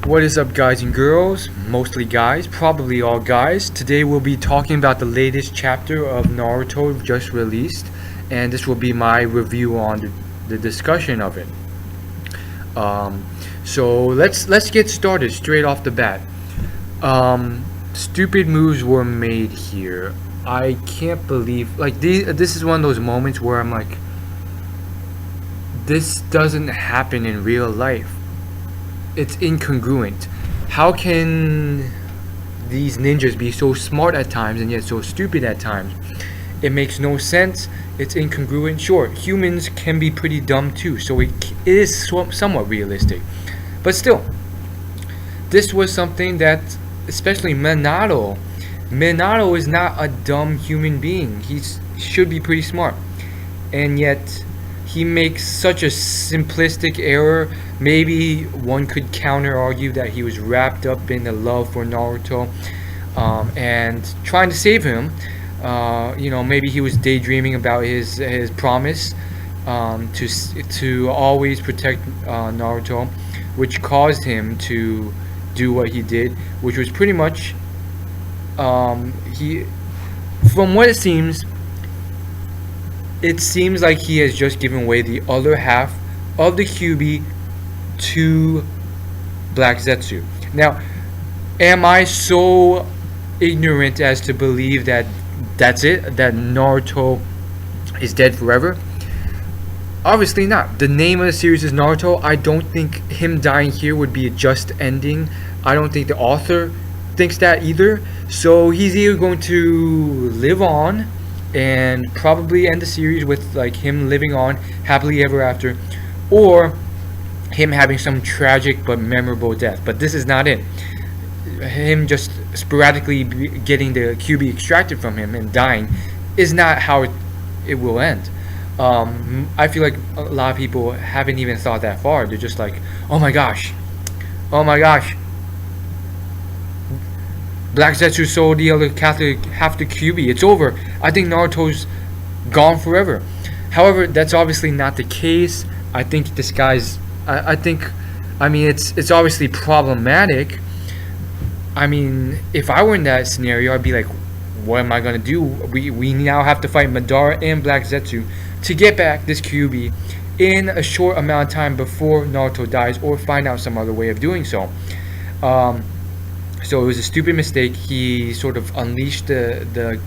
What is up, guys and girls? Mostly guys, probably all guys. Today we'll be talking about the latest chapter of Naruto just released, and this will be my review on the discussion of it. So let's get started straight off the bat. Stupid moves were made here. I can't believe this is one of those moments where I'm like, this doesn't happen in real life. It's incongruent. How can these ninjas be so smart at times and yet so stupid at times? It makes no sense. It's incongruent. Sure, humans can be pretty dumb too, so it is somewhat realistic. But still, this was something that, especially Minato is not a dumb human being. He should be pretty smart, and yet he makes such a simplistic error. Maybe one could counter argue that he was wrapped up in the love for Naruto, and trying to save him. Maybe he was daydreaming about his promise, to always protect Naruto, which caused him to do what he did, which was pretty much, he, from what it seems like he has just given away the other half of the QB to Black Zetsu. Now, am I so ignorant as to believe that that's it? That Naruto is dead forever? Obviously not. The name of the series is Naruto. I don't think him dying here would be a just ending. I don't think the author thinks that either. So he's either going to live on and probably end the series with like him living on happily ever after, or him having some tragic but memorable death. But this is not it. Him just sporadically getting the QB extracted from him and dying is not how it will end. I feel like a lot of people haven't even thought that far. They're just like, oh my gosh, Black Zetsu sold the other half the QB. It's over. I think Naruto's gone forever. However, that's obviously not the case. I think this guy's. It's obviously problematic. I mean, if I were in that scenario, I'd be like, what am I gonna do? We now have to fight Madara and Black Zetsu to get back this QB in a short amount of time before Naruto dies, or find out some other way of doing so. So it was a stupid mistake. He sort of unleashed the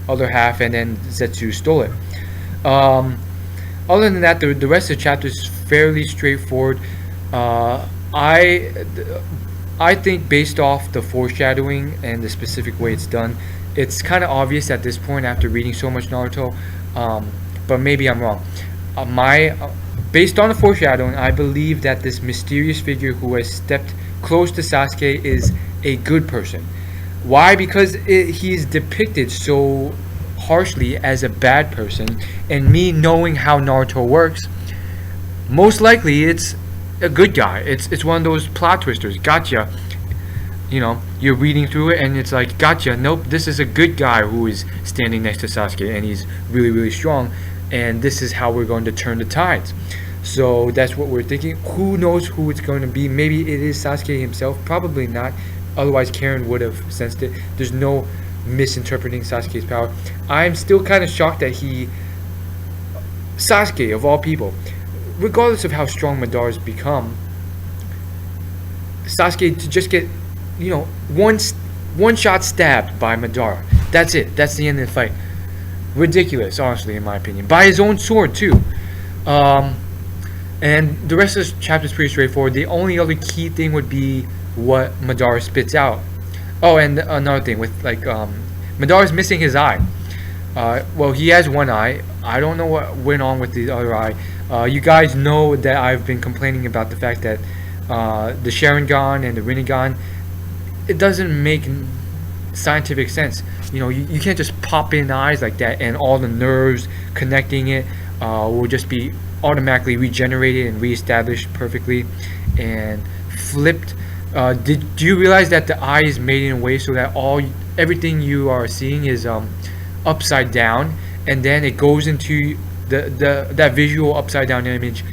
other half, and then Zetsu stole it. Other than that, the rest of the chapter is fairly straightforward. I think based off the foreshadowing and the specific way it's done, it's kind of obvious at this point after reading so much Naruto. But maybe I'm wrong. Based on the foreshadowing, I believe that this mysterious figure who has stepped close to Sasuke is a good person. Why? Because he's depicted so harshly as a bad person, and me knowing how Naruto works, most likely it's a good guy. It's one of those plot twisters. Gotcha. You're reading through it and it's like, gotcha. Nope, this is a good guy who is standing next to Sasuke, and he's really, really strong, and this is how we're going to turn the tides. So that's what we're thinking. Who knows who it's going to be? Maybe it is Sasuke himself. Probably not. Otherwise, Karen would have sensed it. There's no misinterpreting Sasuke's power. I'm still kind of shocked that Sasuke, of all people, regardless of how strong Madara's become, Sasuke to just get, one shot stabbed by Madara. That's it. That's the end of the fight. Ridiculous, honestly, in my opinion. By his own sword, too. And the rest of this chapter is pretty straightforward. The only other key thing would be what Madara spits out. Oh, and another thing with Madara's missing his eye. Well, he has one eye. I don't know what went on with the other eye. You guys know that I've been complaining about the fact that the Sharingan and the Rinnegan, it doesn't make scientific sense. You can't just pop in eyes like that and all the nerves connecting it will just be automatically regenerated and reestablished perfectly and flipped. Do you realize that the eye is made in a way so that everything you are seeing is upside down, and then it goes into that visual upside down image,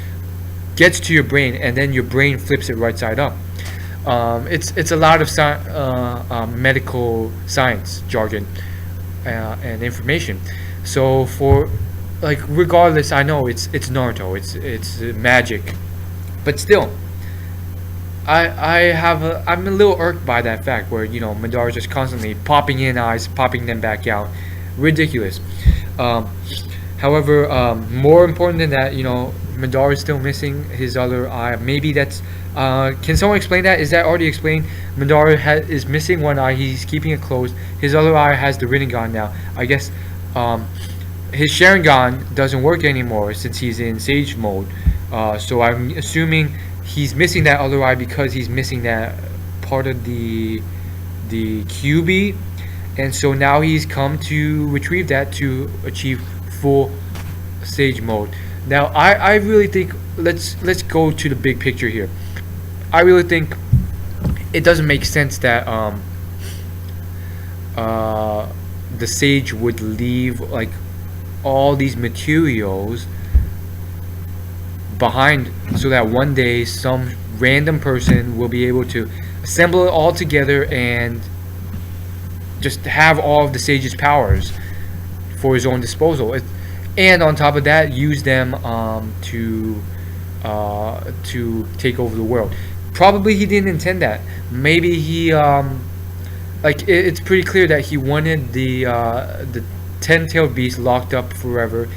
gets to your brain, and then your brain flips it right side up. It's a lot of medical science jargon and information. So for like regardless, I know it's Naruto, it's magic, but still, I'm a little irked by that fact where Madara's just constantly popping in eyes, popping them back out, ridiculous. Um, However, more important than that, Madara is still missing his other eye. Maybe that's. Can someone explain that? Is that already explained? Madara is missing one eye. He's keeping it closed. His other eye has the Rinnegan now. I guess his Sharingan doesn't work anymore since he's in Sage mode. So I'm assuming he's missing that other eye because he's missing that part of the QB, and so now he's come to retrieve that to achieve full Sage mode. Now I really think let's go to the big picture here. I really think it doesn't make sense that the Sage would leave like all these materials behind so that one day some random person will be able to assemble it all together and just have all of the Sage's powers for his own disposal. And on top of that, use them to take over the world. Probably he didn't intend that. Maybe he it's pretty clear that he wanted the ten-tailed beast locked up forever,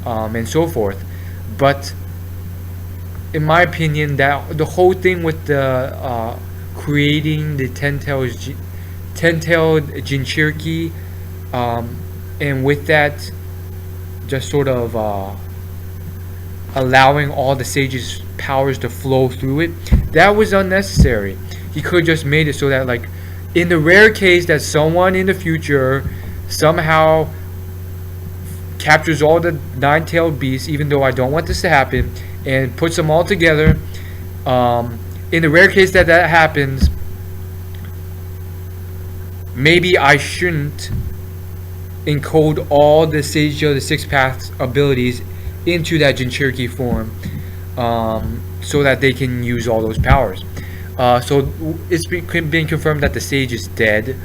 and so forth. But in my opinion, that the whole thing with the creating the ten-tailed Jinchuriki, and with that, just sort of allowing all the Sage's powers to flow through it, that was unnecessary. He could have just made it so that, like, in the rare case that someone in the future somehow captures all the nine-tailed beasts, even though I don't want this to happen, and puts them all together, in the rare case that that happens, maybe I shouldn't encode all the Sage of the Six Paths abilities into that Jinchuriki form, so that they can use all those powers. So it's been confirmed that the Sage is dead.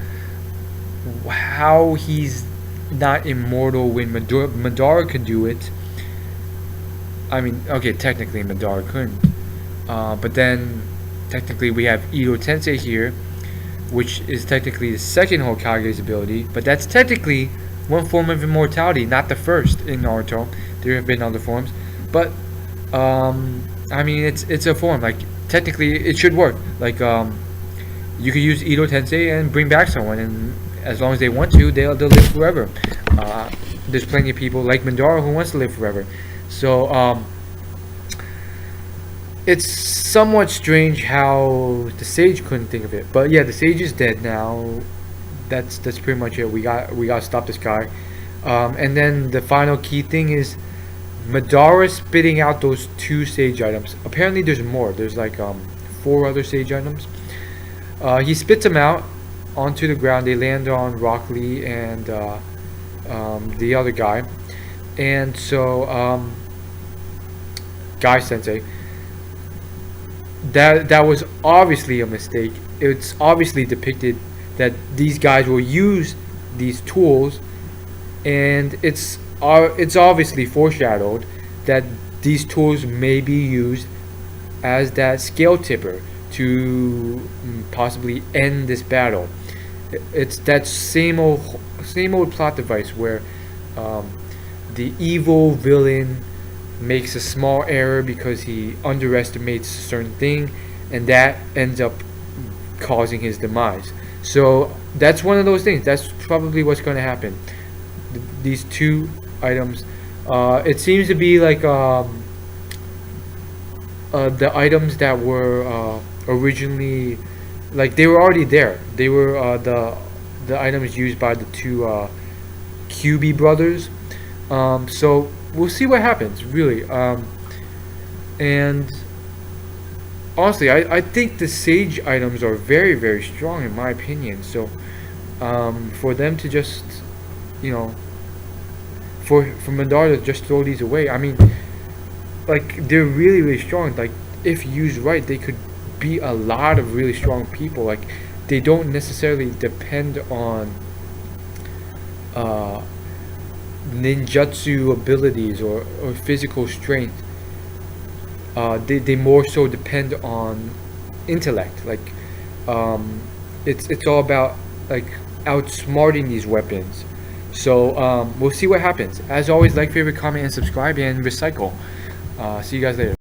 How he's not immortal when Madara could do it? I mean, okay, technically Madara couldn't, but then technically we have Ito Tensei here, which is technically the second Hokage's ability, but that's technically one form of immortality, not the first in Naruto. There have been other forms, but I mean, it's a form. Like, technically, it should work. Like, you could use Ito Tensei and bring back someone, and as long as they want to, they'll live forever. There's plenty of people like Madara who wants to live forever. So it's somewhat strange how the Sage couldn't think of it. But yeah, the Sage is dead now. That's pretty much it. We got to stop this guy. And then the final key thing is Madara spitting out those 2 Sage items. Apparently there's more. There's like 4 other Sage items. He spits them out onto the ground. They land on Rock Lee and the other guy. And so Guy Sensei, that was obviously a mistake. It's obviously depicted that these guys will use these tools, and it's obviously foreshadowed that these tools may be used as that scale tipper to possibly end this battle. It's that same old plot device where the evil villain makes a small error because he underestimates a certain thing, and that ends up causing his demise. So that's one of those things. That's probably what's going to happen. These 2 items, it seems to be like the items that were originally, like, they were already there. They were the items used by the 2 QB brothers. So we'll see what happens, really. And honestly, I think the Sage items are very, very strong in my opinion. So for them to just, for Madara to just throw these away, I mean, like, they're really, really strong. Like, if used right, they could beat a lot of really strong people. Like, they don't necessarily depend on uh, ninjutsu abilities or physical strength. They more so depend on intellect. Like, it's all about like outsmarting these weapons. So we'll see what happens. As always, like, favorite, comment, and subscribe, and recycle. See you guys later.